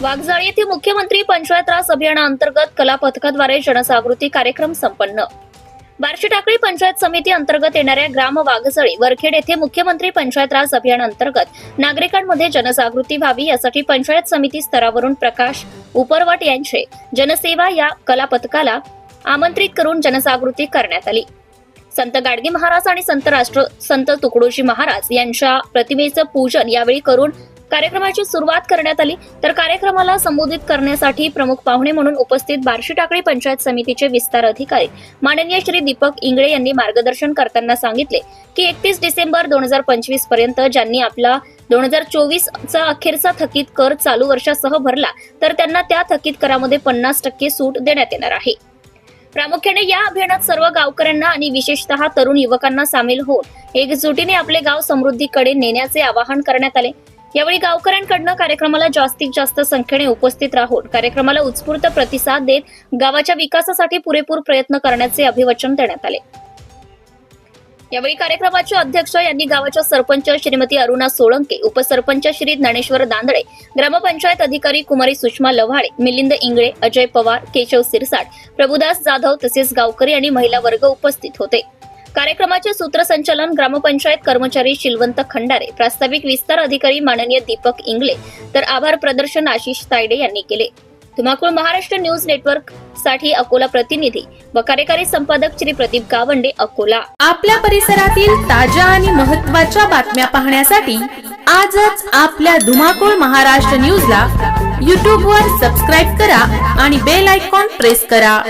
वाघजाळी येथे मुख्यमंत्री पंचायत राज अभियानाअंतर्गत कला पथकाद्वारे जनजागृती कार्यक्रम संपन्न। बार्शी टाकळी पंचायत समिती अंतर्गत येणाऱ्या ग्राम वाघजाळी वरखेड येथे मुख्यमंत्री पंचायत राज अभियानाअंतर्गत नागरिकांमध्ये जनजागृती व्हावी यासाठी पंचायत समिती स्तरावरून प्रकाश उपरवाट यांचे जनसेवा या कला पथकाला आमंत्रित करून जनजागृती करण्यात आली। संत गाडगे महाराज आणि संत तुकडोजी महाराज यांच्या प्रतिमेचं पूजन यावेळी करून कार्यक्रमाची सुरुवात करण्यात आली। तर कार्यक्रमाला संबोधित करण्यासाठी प्रमुख पाहुणे म्हणून उपस्थित बार्शी टाकळी पंचायत समितीचे विस्तार अधिकारी माननीय श्री दीपक इंगळे यांनी मार्गदर्शन करताना सांगितले की 31 डिसेंबर 2025 पर्यंत ज्यांनी आपला 2024 चा अखेरचा थकीत कर चालू वर्षासह भरला तर त्यांना त्या थकीत करामध्ये 50% सूट देण्यात येणार आहे। प्रामुख्याने या अभियानात सर्व गावकऱ्यांना आणि विशेषतः तरुण युवकांना सामील होऊन एकजुटीने आपले गाव समृद्धीकडे नेण्याचे आवाहन करण्यात आले। यावेळी गावकऱ्यांकडून कार्यक्रमाला जास्तीत जास्त संख्येने उपस्थित राहून कार्यक्रमाला उत्स्फूर्त प्रतिसाद देत गावाच्या विकासासाठी पुरेपूर प्रयत्न करण्याचे अभिवचन देण्यात आले। यावेळी कार्यक्रमाचे अध्यक्ष यांनी गावाच्या सरपंच श्रीमती अरुणा सोळंके, उपसरपंच श्री ज्ञानेश्वर दांदळे, ग्रामपंचायत अधिकारी कुमारी सुषमा लव्हाळे, मिलिंद इंगळे, अजय पवार, केशव सिरसाट, प्रभुदास जाधव तसेच गावकरी आणि महिला वर्ग उपस्थित होते। कार्यक्रमाचे सूत्रसंचालन ग्रामपंचायत कर्मचारी शिलवंत खंडारे, प्रास्ताविक विस्तार अधिकारी माननीय दीपक इंगळे तर आभार प्रदर्शन आशिष तायडे यांनी केले। धुमाकूळ महाराष्ट्र न्यूज नेटवर्क साठी अकोला प्रतिनिधी व कार्यकारी संपादक श्री प्रदीप गावंडे, अकोला। आपल्या परिसरातील ताज्या आणि महत्त्वाच्या बातम्या पाहण्यासाठी आजच आपल्या धुमाकूळ महाराष्ट्र न्यूजला YouTube वर सबस्क्राइब करा आणि बेल आयकॉन प्रेस करा।